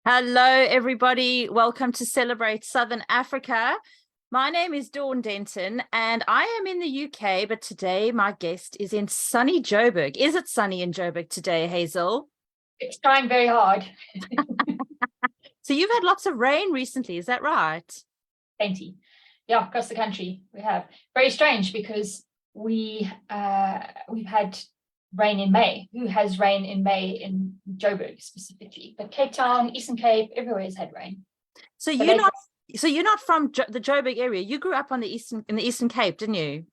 Hello, everybody. Welcome to Celebrate Southern Africa. My name is Dawn Denton, and I am in the UK, but today my guest is in sunny Joburg. Is it sunny in Joburg today, Hazel? It's trying very hard. So you've had lots of rain recently, is that right? Plenty. Yeah, across the country we have. Very strange because we've had rain in May. Who has rain in May in Joburg specifically? But Cape Town, Eastern Cape, everywhere has had rain. So you're not from the Joburg area. You grew up in the Eastern Cape, didn't you?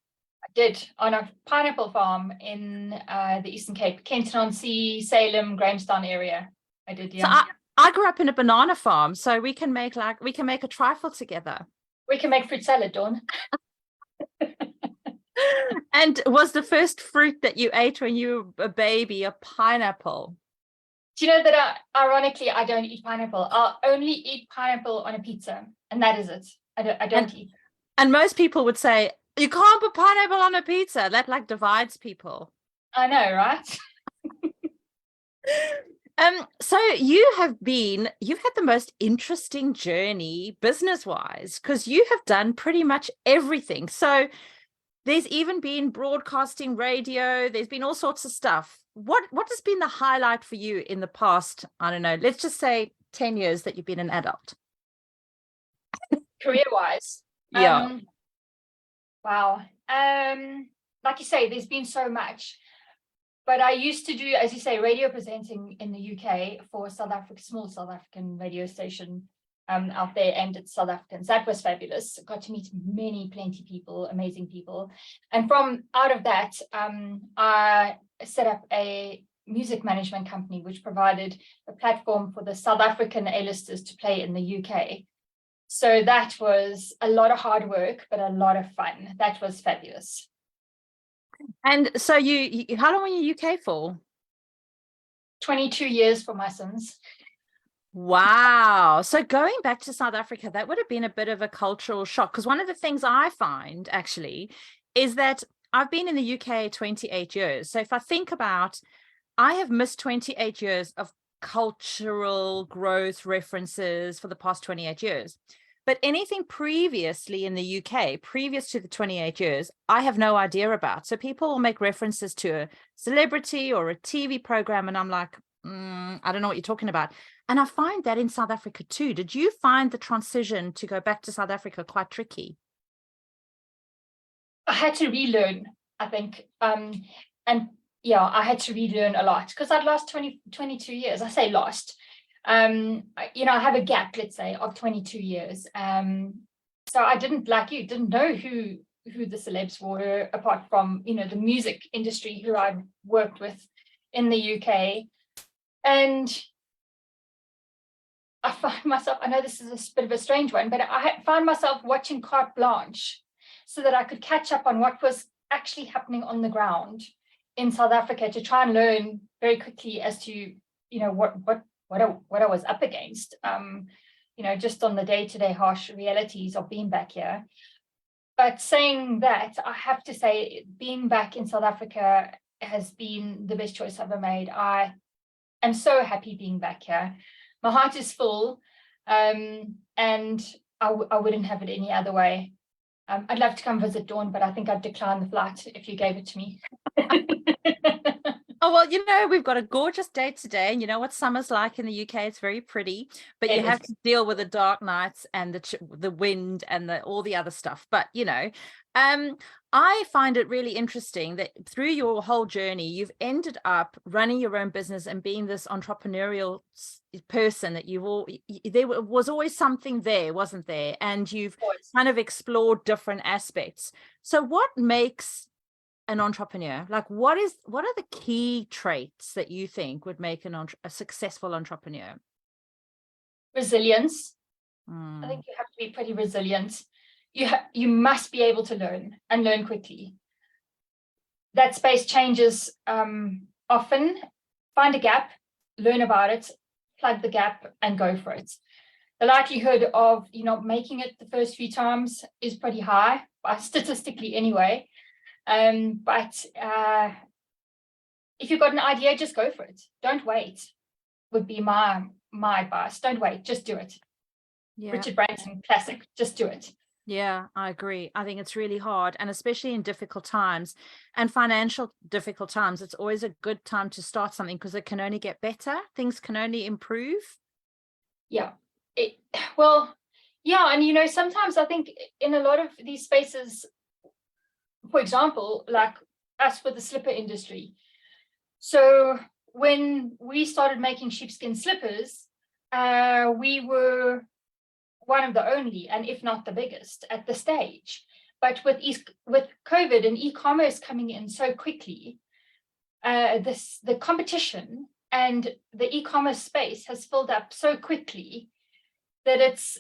I did on a pineapple farm in the Eastern Cape, Kenton-on-Sea, Salem, Grahamstown area. I did, yeah. So I grew up in a banana farm, so we can make a trifle together. We can make fruit salad, Dawn. And was the first fruit that you ate when you were a baby a pineapple? Do you know that ironically I don't eat pineapple? I'll only eat pineapple on a pizza, and that is it. I don't eat. And most people would say, you can't put pineapple on a pizza. That divides people. I know, right? So you've had the most interesting journey business-wise, because you have done pretty much everything. So there's even been broadcasting, radio, there's been all sorts of stuff. What has been the highlight for you in the past, I don't know, let's just say 10 years that you've been an adult? Career-wise? Yeah. Wow. Like you say, there's been so much. But I used to do, as you say, radio presenting in the UK for small South African radio station out there aimed at South Africans. That was fabulous. I got to meet plenty people, amazing people. And from out of that, I set up a music management company, which provided a platform for the South African A-listers to play in the UK. So that was a lot of hard work, but a lot of fun. That was fabulous. And so you how long were you UK for? 22 years for my sons. Wow. So going back to South Africa, that would have been a bit of a cultural shock, because one of the things I find actually is that I've been in the UK 28 years. So if I think about, I have missed 28 years of cultural growth references for the past 28 years. But anything previously in the UK, previous to the 28 years, I have no idea about. So people will make references to a celebrity or a TV program, and I'm like, I don't know what you're talking about. And I find that in South Africa too. Did you find the transition to go back to South Africa quite tricky? I had to relearn, I think. And yeah, I had to relearn a lot because I'd lost 22 years. I say lost. I have a gap, let's say, of 22 years. So I didn't know who the celebs were, apart from, the music industry who I'd worked with in the UK. And I find myself, I know this is a bit of a strange one, but I found myself watching Carte Blanche so that I could catch up on what was actually happening on the ground in South Africa, to try and learn very quickly as to, what I was up against, just on the day-to-day harsh realities of being back here. But saying that, I have to say, being back in South Africa has been the best choice I've ever made. I am so happy being back here. My heart is full, and I wouldn't have it any other way. I'd love to come visit Dawn, but I think I'd decline the flight if you gave it to me. Oh, well, we've got a gorgeous day today, and you know what summer's like in the UK. It's very pretty, but you have to deal with the dark nights and the wind and all the other stuff. But I find it really interesting that through your whole journey, you've ended up running your own business and being this entrepreneurial person that there was always something there, wasn't there? And you've kind of explored different aspects. So what makes an entrepreneur? What are the key traits that you think would make a successful entrepreneur? Resilience. I think you have to be pretty resilient. You must be able to learn quickly. That space changes often. Find a gap, learn about it, plug the gap, and go for it. The likelihood of making it the first few times is pretty high, statistically anyway. But if you've got an idea, just go for it. Don't wait, would be my my advice. Don't wait, just do it. Yeah. Richard Branson, classic, just do it. Yeah, I agree. I think it's really hard, and especially in difficult times and financial difficult times, it's always a good time to start something because it can only get better. Things can only improve. Yeah. And sometimes I think in a lot of these spaces, for example, like us with the slipper industry. So when we started making sheepskin slippers, we were one of the only, and if not the biggest at the stage. But with COVID and e-commerce coming in so quickly, the competition and the e-commerce space has filled up so quickly that it's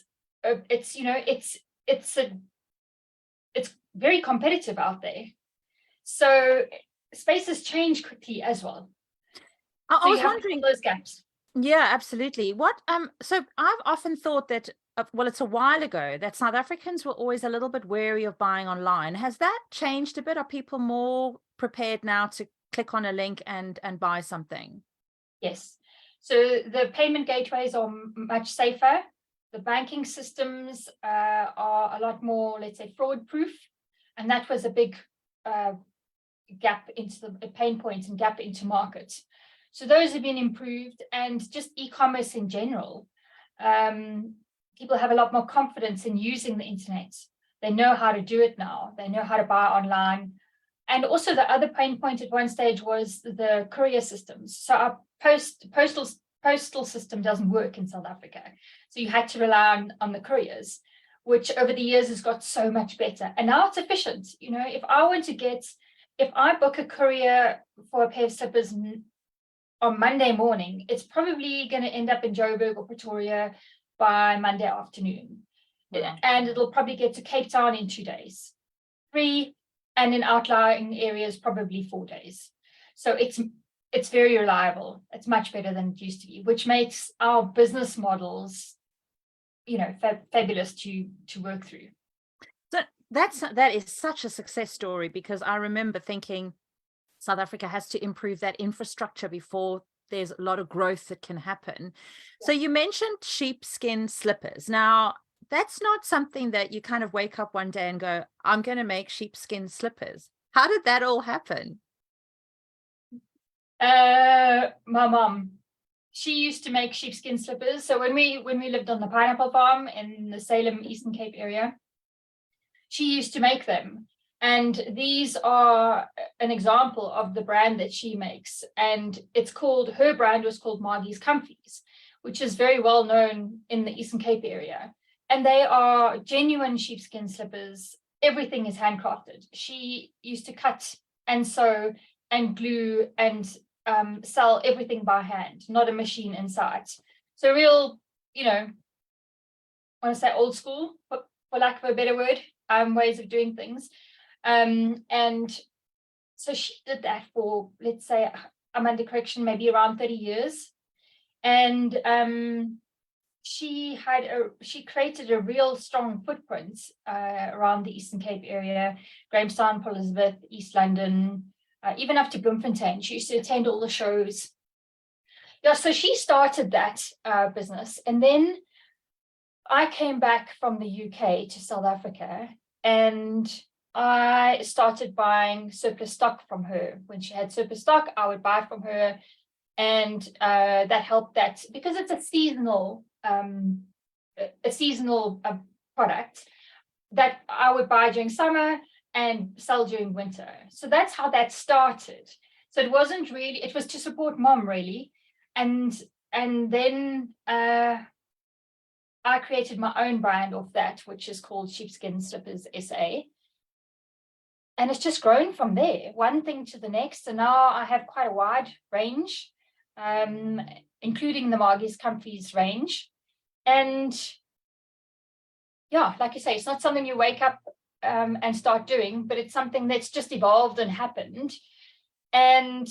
very competitive out there. So spaces change quickly as well. I was wondering those gaps. Yeah, absolutely. So I've often thought that, well, it's a while ago that South Africans were always a little bit wary of buying online. Has that changed a bit? Are people more prepared now to click on a link and buy something? Yes. So the payment gateways are much safer. The banking systems are a lot more, let's say, fraud proof. And that was a big gap into the pain point and gap into markets. So those have been improved, and just e-commerce in general. People have a lot more confidence in using the internet. They know how to do it now. They know how to buy online. And also the other pain point at one stage was the courier systems. So our postal system doesn't work in South Africa. So you had to rely on the couriers, which over the years has got so much better. And now it's efficient. If I book a courier for a pair of slippers on Monday morning, it's probably going to end up in Joburg or Pretoria by Monday afternoon. Wow. And it'll probably get to Cape Town in 2 days. 3, and in outlying areas, probably 4 days. So it's very reliable. It's much better than it used to be, which makes our business models, fabulous to work through. So that is such a success story, because I remember thinking South Africa has to improve that infrastructure before there's a lot of growth that can happen. So you mentioned sheepskin slippers. Now, that's not something that you kind of wake up one day and go, I'm going to make sheepskin slippers. How did that all happen? My mom, she used to make sheepskin slippers. So when we lived on the pineapple farm in the Salem Eastern Cape area, she used to make them. And these are an example of the brand that she makes. And her brand was called Margie's Comfies, which is very well known in the Eastern Cape area. And they are genuine sheepskin slippers. Everything is handcrafted. She used to cut and sew and glue and sell everything by hand, not a machine inside. So real, I want to say old school, for lack of a better word, ways of doing things. And so she did that for, let's say, I'm under correction, maybe around 30 years. And she created a real strong footprint around the Eastern Cape area, Grahamstown, Port Elizabeth, East London, even up to Bloemfontein. She used to attend all the shows. Yeah, so she started that business. And then I came back from the UK to South Africa, and I started buying surplus stock from her. When she had surplus stock, I would buy from her, and that helped that, because it's a seasonal product that I would buy during summer and sell during winter. So that's how that started. So it was to support mom really. And then I created my own brand of that, which is called Sheepskin Slippers SA. And it's just grown from there, one thing to the next. And now I have quite a wide range, including the Margie's Comfies range. And yeah, like you say, it's not something you wake up and start doing, but it's something that's just evolved and happened. And,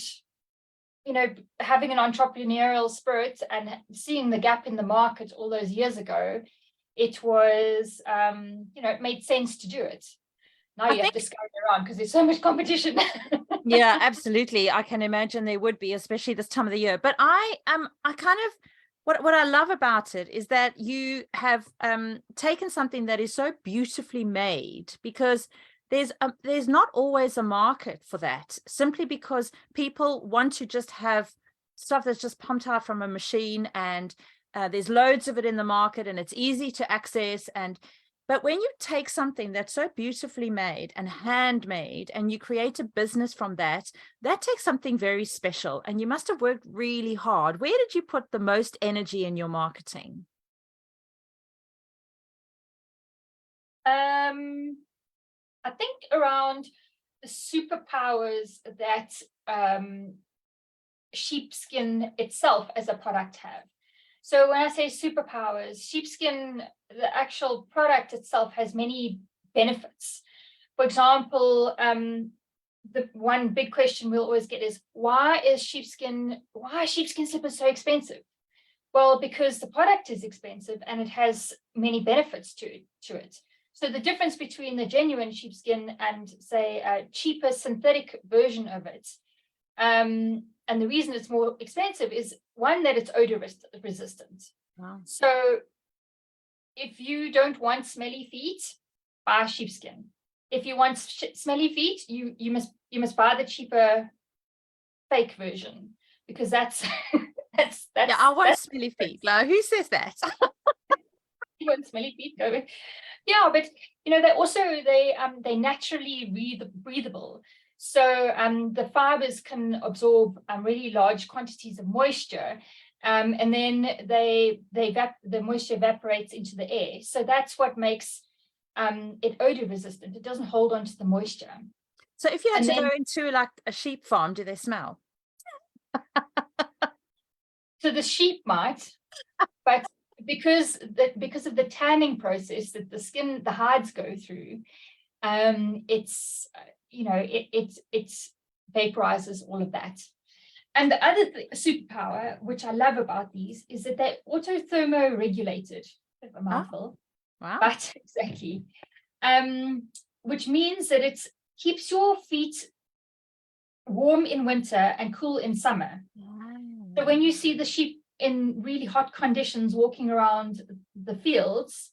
having an entrepreneurial spirit and seeing the gap in the market all those years ago, it was, it made sense to do it. Now you have to scurry around because there's so much competition. Yeah, absolutely. I can imagine there would be, especially this time of the year. But I kind of what I love about it is that you have taken something that is so beautifully made, because there's not always a market for that, simply because people want to just have stuff that's just pumped out from a machine, and there's loads of it in the market and it's easy to access. But when you take something that's so beautifully made and handmade and you create a business from that, that takes something very special, and you must have worked really hard. Where did you put the most energy in your marketing? I think around the superpowers that sheepskin itself as a product have. So when I say superpowers, sheepskin, the actual product itself, has many benefits. For example, the one big question we'll always get is, why are sheepskin slippers so expensive? Well, because the product is expensive and it has many benefits to it. So the difference between the genuine sheepskin and, say, a cheaper synthetic version of it, and the reason it's more expensive is, one, that it's odor resistant. Wow. So if you don't want smelly feet, buy sheepskin. If you want smelly feet, you must buy the cheaper fake version, because that's Yeah, I want smelly feet. Like, who says that? You want smelly feet, go with. Yeah, but they naturally breathable. So the fibers can absorb really large quantities of moisture, and then the moisture evaporates into the air. So that's what makes it odor resistant. It doesn't hold on to the moisture. So if you had to go into like a sheep farm, do they smell? So the sheep might, but because of the tanning process that the hides go through, it's it vaporizes all of that. And the other superpower, which I love about these, is that they're auto-thermo-regulated. Bit of a mouthful. Wow. But exactly. Which means that it keeps your feet warm in winter and cool in summer. Wow. So when you see the sheep in really hot conditions walking around the fields,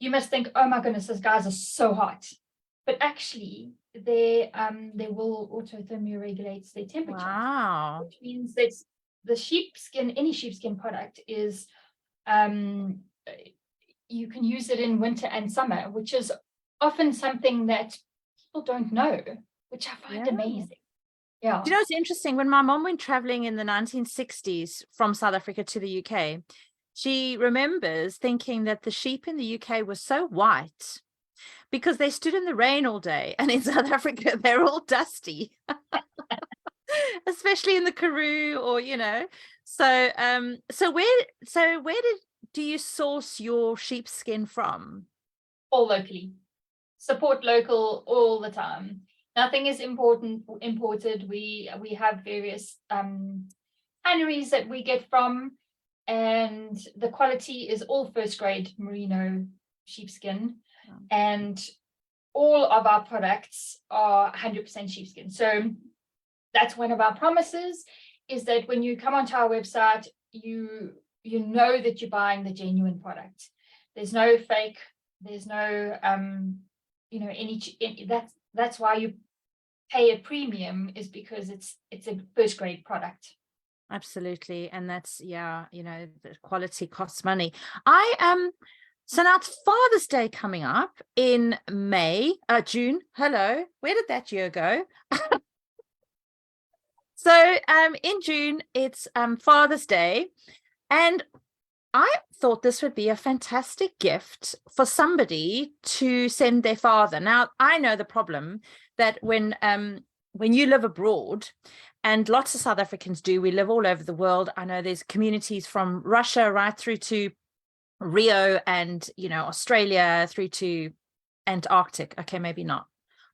you must think, oh my goodness, those guys are so hot. But actually, they will auto-thermoregulate their temperature. Wow. Which means that any sheepskin product is, you can use it in winter and summer, which is often something that people don't know, which I find amazing. Yeah. You know, it's interesting. When my mom went traveling in the 1960s from South Africa to the UK, she remembers thinking that the sheep in the UK were so white because they stood in the rain all day, and in South Africa they're all dusty, especially in the Karoo, or So where do you source your sheepskin from? All locally. Support local all the time. Nothing is imported. We have various tanneries that we get from, and the quality is all first grade merino sheepskin. Wow. And all of our products are 100% sheepskin. So that's one of our promises, is that when you come onto our website, you know that you're buying the genuine product. There's no fake. There's no that's why you pay a premium, is because it's a first grade product. Absolutely. And that's, the quality costs money. So now it's Father's Day coming up in June. Hello, where did that year go? So in June, it's Father's Day, and I thought this would be a fantastic gift for somebody to send their father. Now, I know the problem that when you live abroad, and lots of South Africans do, we live all over the world. I know there's communities from Russia right through to Rio, and Australia through to Antarctic. Okay, maybe not.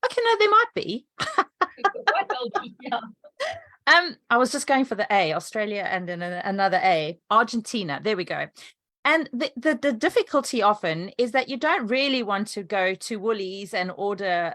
Okay, no, there might be. Yeah. I was just going for the A, Australia, and then another A, Argentina. There we go. And the difficulty often is that you don't really want to go to Woolies and order,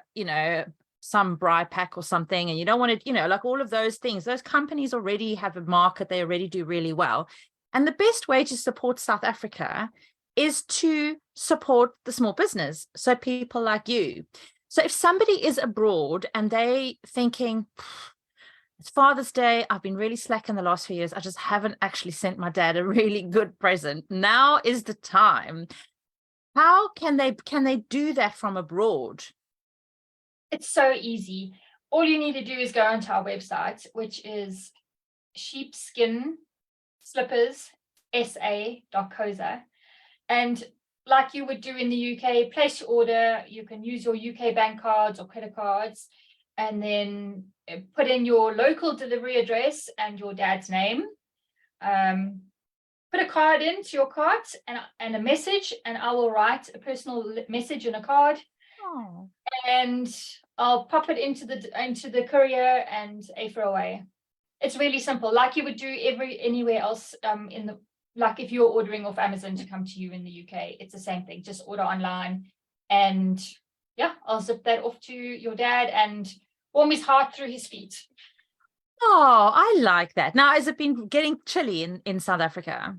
some bri pack or something, and you don't want to, like all of those things. Those companies already have a market, they already do really well. And the best way to support South Africa is to support the small business. So people like you. So if somebody is abroad and they thinking, it's Father's Day, I've been really slack in the last few years, I just haven't actually sent my dad a really good present. Now is the time. How can they do that from abroad? It's so easy. All you need to do is go onto our website, which is Sheepskin Slippers SA.co.za. And like you would do in the UK, place your order. You can use your UK bank cards or credit cards, and then put in your local delivery address and your dad's name. Put a card into your cart and a message, and I will write a personal message in a card. Oh. And I'll pop it into the courier and throw away. It's really simple, like you would do anywhere else like if you're ordering off Amazon to come to you in the UK, it's the same thing. Just order online, and yeah, I'll zip that off to your dad and warm his heart through his feet. Oh, I like that. Now, has it been getting chilly in South Africa?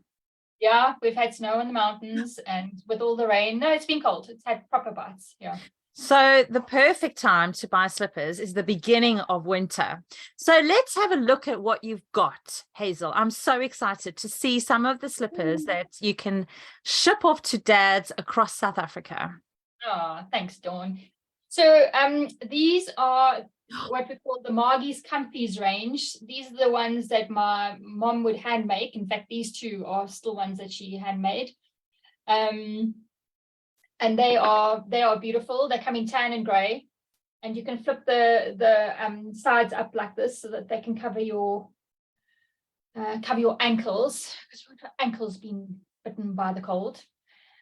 Yeah, we've had snow in the mountains, and with all the rain, no, it's been cold. It's had proper bites. Yeah. So the perfect time to buy slippers is the beginning of winter. So let's have a look at what you've got, Hazel. I'm so excited to see some of the slippers that you can ship off to dads across South Africa. Oh, thanks, Dawn. So these are what we call the Margie's Comfies range. These are the ones that my mom would hand make. In fact, these two are still ones that she handmade. And they are beautiful. They come in tan and grey, and you can flip the sides up like this so that they can cover your ankles, because your ankles been bitten by the cold.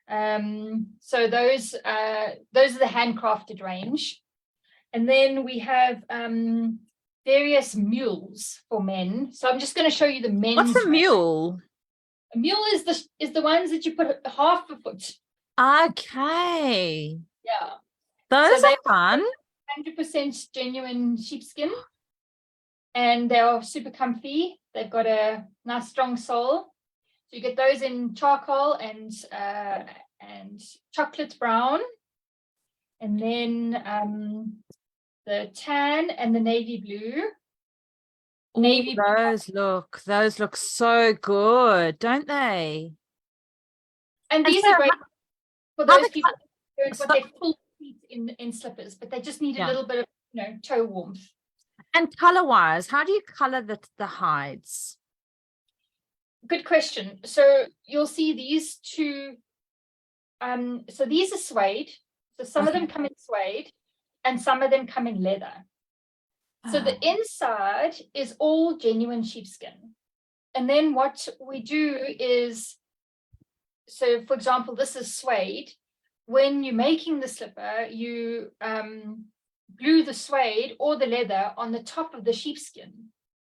So those are the handcrafted range. And then we have various mules for men. So I'm just going to show you the men's. What's a mule? A mule is the ones that you put half a foot. Okay. Yeah. Those are fun. 100% genuine sheepskin, and they are super comfy. They've got a nice strong sole. So you get those in charcoal and chocolate brown, and then the tan and the navy blue. Those look so good, don't they? And these are great for those people who don't want their full feet in slippers, but they just need a little bit of toe warmth. And color-wise, how do you color the hides? Good question. So you'll see these two. So these are suede. So some of them come in suede, and some of them come in leather. So the inside is all genuine sheepskin. And then what we do is, so for example, this is suede. When you're making the slipper, you glue the suede or the leather on the top of the sheepskin.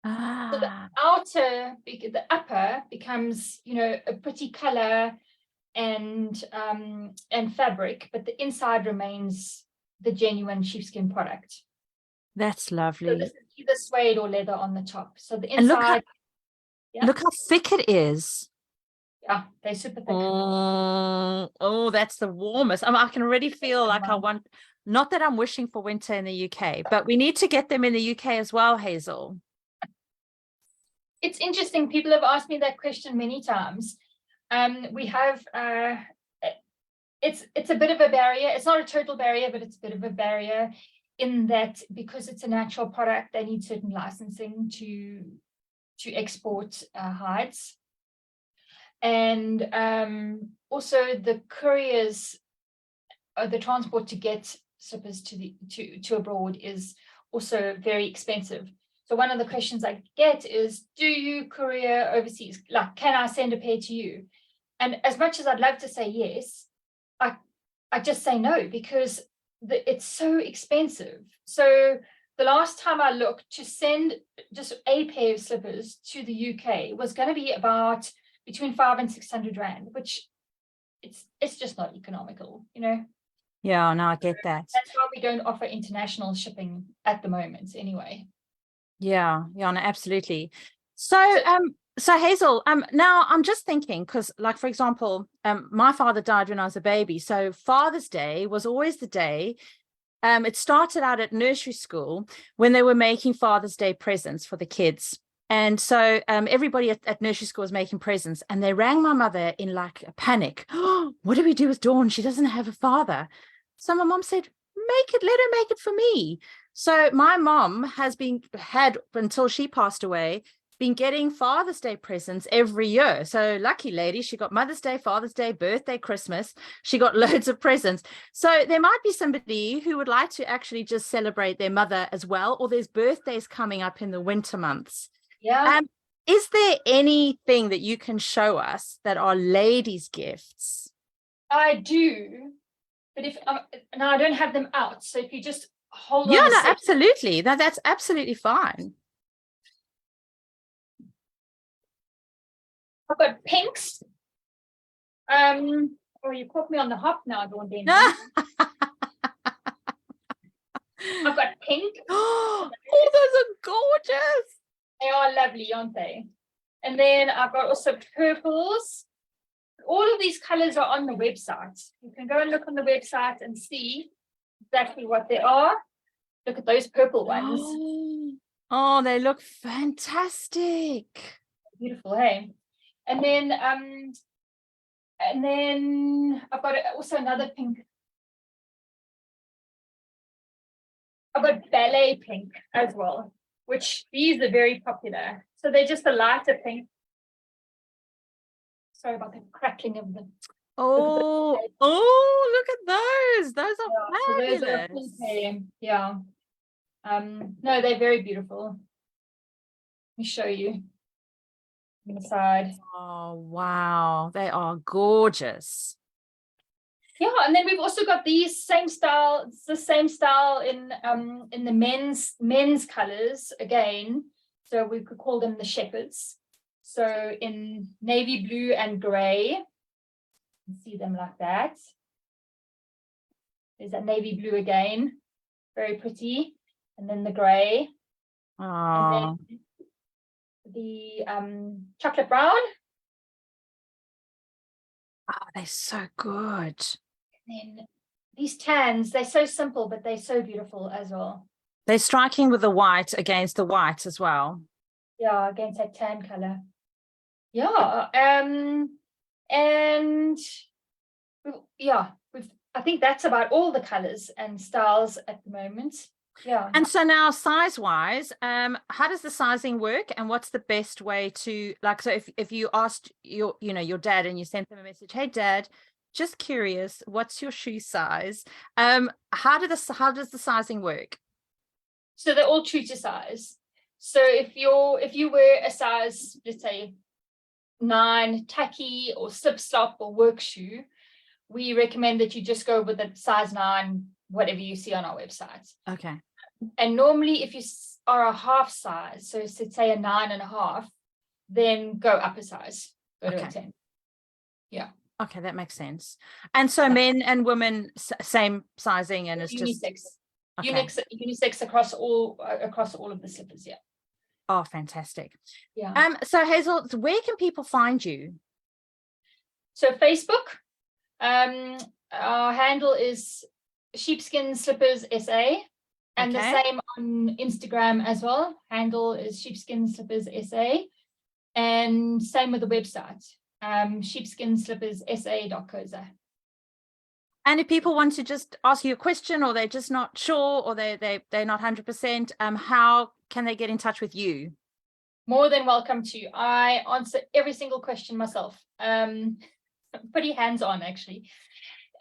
So the upper becomes, a pretty color and fabric, but the inside remains the genuine sheepskin product. That's lovely. So this is either suede or leather on the top. So the inside. Look how thick it is. Yeah, they're super thick. Oh, that's the warmest. I can already feel like I want, not that I'm wishing for winter in the UK, but we need to get them in the UK as well, Hazel. It's interesting. People have asked me that question many times. We have, it's a bit of a barrier. It's not a total barrier, but it's a bit of a barrier in that because it's a natural product, they need certain licensing to export hides. And also the couriers, the transport to get slippers to abroad is also very expensive. So one of the questions I get is, do you courier overseas? Like, can I send a pair to you? And as much as I'd love to say yes, I just say no, because it's so expensive. So the last time I looked, to send just a pair of slippers to the UK was going to be about between 500 and 600 rand, which it's just not economical, Yeah, no, I get that. That's why we don't offer international shipping at the moment anyway. Yeah, no, absolutely. So So Hazel, now I'm just thinking, because like, for example, my father died when I was a baby. So Father's Day was always the day. It started out at nursery school when they were making Father's Day presents for the kids. And so everybody at nursery school was making presents, and they rang my mother in like a panic. Oh, what do we do with Dawn? She doesn't have a father. So my mom said, let her make it for me. So my mom had until she passed away, been getting Father's Day presents every year. So lucky lady, she got Mother's Day, Father's Day, birthday, Christmas. She got loads of presents. So there might be somebody who would like to actually just celebrate their mother as well, or there's birthdays coming up in the winter months. Yeah, Is there anything that you can show us that are ladies' gifts? I do. But if now I don't have them out, so if you just hold Yeah, on a no, sec. absolutely. That's absolutely fine. I've got pinks. Oh, you caught me on the hop now, Dawn. I've got pink. Oh, those are gorgeous. They are lovely, aren't they? And then I've got also purples. All of these colors are on the website. You can go and look on the website and see exactly what they are. Look at those purple ones. Oh, they look fantastic. Beautiful, hey? And then I've got also another pink. I've got ballet pink as well, which these are very popular. So they're just a lighter pink. Sorry about the crackling of the. Oh, look at those. Those are Yeah, so those are fabulous. pink, yeah. No, they're very beautiful. Let me show you on the side. Oh, wow. They are gorgeous. Yeah, and then we've also got these same style. It's the same style in the men's colors again. So we could call them the shepherds. So in navy blue and gray. You can see them like that. There's that navy blue again, very pretty, and then the gray, and Oh, then the chocolate brown. they're so good. And then these tans, they're so simple, but they're so beautiful as well. They're striking with the white against the white as well. Yeah, against that tan color. Yeah, and yeah, I think that's about all the colors and styles at the moment. Yeah. And so now size-wise, how does the sizing work, and what's the best way to, like, so if you asked your dad and you sent them a message, hey dad, just curious, what's your shoe size? How does the sizing work? So they're all true to size. So if you wear a size, let's say 9 tacky or slip slop or work shoe, we recommend that you just go with the size 9, whatever you see on our website. Okay. And normally if you are a half size, so let's say a 9.5, then go up a size, go to a 10. Yeah. Okay, that makes sense. And so men and women same sizing, and it's unisex. just okay. Unisex across all of the slippers. Yeah. Oh, fantastic. Yeah. So Hazel, where can people find you? So Facebook, our handle is Sheepskin Slippers SA, and the same on Instagram as well. Handle is Sheepskin Slippers SA, and same with the website, sheepskinslipperssa.co.za. And if people want to just ask you a question, or they're just not sure, or they're not 100%, how can they get in touch with you? More than welcome to. I answer every single question myself. Pretty hands-on actually.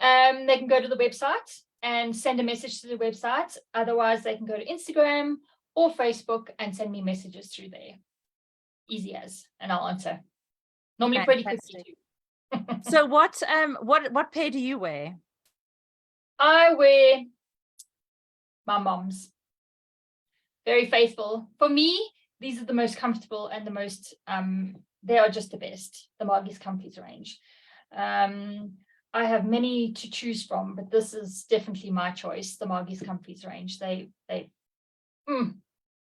They can go to the website and send a message to the website. Otherwise, they can go to Instagram or Facebook and send me messages through there. Easy as, and I'll answer. Normally pretty quickly too. So what pair do you wear? I wear my mom's. Very faithful. For me, these are the most comfortable and the most they are just the best, the Margie's Comfies range. I have many to choose from, but this is definitely my choice, the Margie's Comfies range.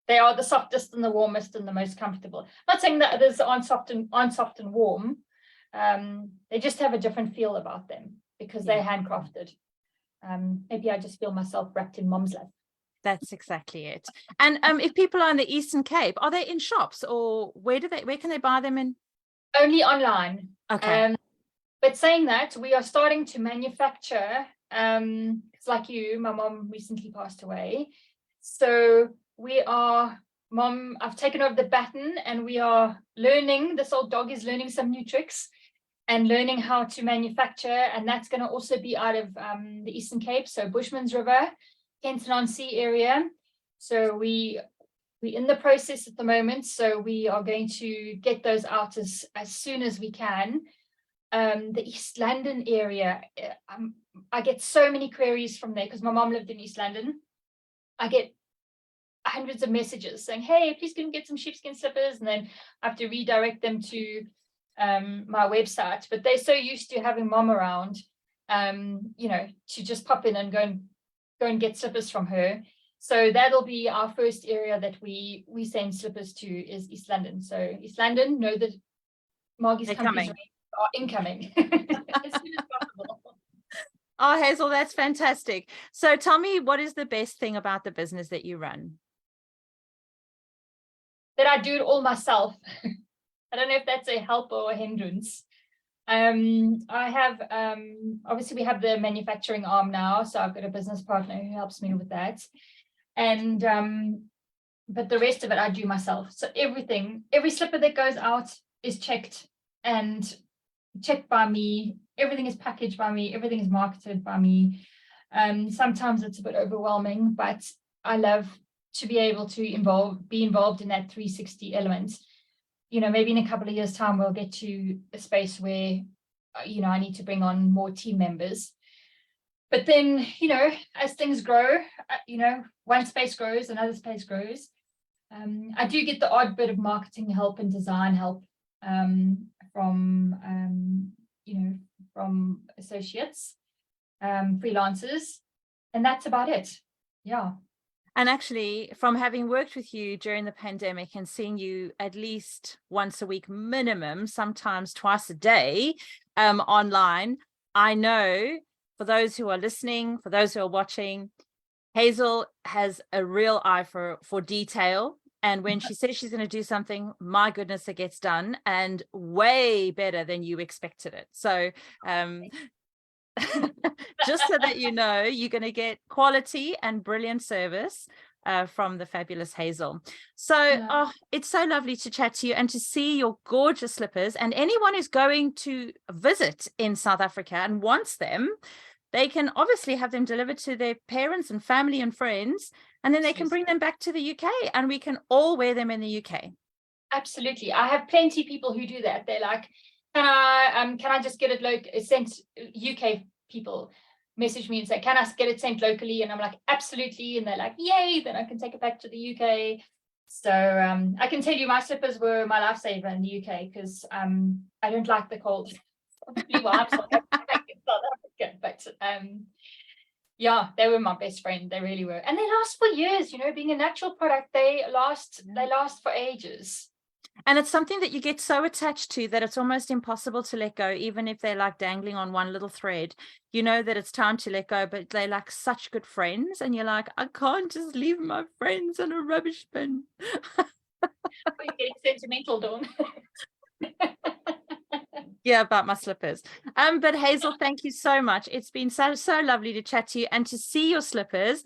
They are the softest and the warmest and the most comfortable. Not saying that others aren't soft and warm. They just have a different feel about them because they're handcrafted. Maybe I just feel myself wrapped in mom's love. That's exactly it. And if people are in the Eastern Cape, are they in shops, or where can they buy them in? Only online. Okay. But saying that, we are starting to manufacture. It's like you, my mom recently passed away. So I've taken over the baton, and we are learning, this old dog is learning some new tricks and learning how to manufacture. And that's going to also be out of the Eastern Cape. So Bushman's River, Kenton-on-Sea area. So we're in the process at the moment. So we are going to get those out as soon as we can. The East London area, I get so many queries from there because my mom lived in East London. I get hundreds of messages saying, hey, please can we get some sheepskin slippers? And then I have to redirect them to my website. But they're so used to having mom around, to just pop in and go and get slippers from her. So that'll be our first area that we send slippers to, is East London. So East London, know that Margie's companies are incoming as soon as possible. Oh, Hazel, that's fantastic. So tell me, what is the best thing about the business that you run? That I do it all myself. I don't know if that's a help or a hindrance. I have obviously we have the manufacturing arm now, so I've got a business partner who helps me with that. And but the rest of it I do myself. So every slipper that goes out is checked by me. Everything is packaged by me. Everything is marketed by me. Sometimes it's a bit overwhelming, but I love to be able to be involved in that 360 element. Maybe in a couple of years' time, we'll get to a space where, I need to bring on more team members. But then, as things grow, one space grows, another space grows. I do get the odd bit of marketing help and design help from associates, freelancers, and that's about it. Yeah. And actually, from having worked with you during the pandemic and seeing you at least once a week minimum, sometimes twice a day online, I know, for those who are listening, for those who are watching, Hazel has a real eye for detail. And when she says she's going to do something, my goodness, it gets done, and way better than you expected it. So just so that you know, you're going to get quality and brilliant service from the fabulous Hazel. So it's so lovely to chat to you and to see your gorgeous slippers. And anyone who's going to visit in South Africa and wants them, they can obviously have them delivered to their parents and family and friends, and then they can bring them back to the UK and we can all wear them in the UK. Absolutely. I have plenty of people who do that. They're like, can I just get it sent? UK people message me and say, can I get it sent locally? And I'm like, absolutely. And they're like, yay, then I can take it back to the UK. So I can tell you my slippers were my lifesaver in the UK because I don't like the cold. Well, I'm South Africa, but yeah, they were my best friend. They really were. And they last for years, being a natural product, they last for ages. And it's something that you get so attached to that it's almost impossible to let go, even if they're like dangling on one little thread. You know that it's time to let go, but they're like such good friends. And you're like, I can't just leave my friends in a rubbish bin. You're getting sentimental, Dawn. Yeah, about my slippers. But Hazel, thank you so much. It's been so lovely to chat to you and to see your slippers.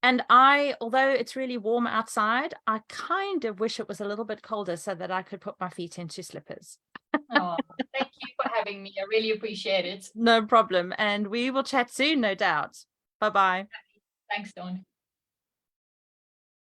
And although it's really warm outside, I kind of wish it was a little bit colder so that I could put my feet into slippers. Oh, thank you for having me. I really appreciate it. No problem. And we will chat soon, no doubt. Bye-bye. Thanks, Dawn.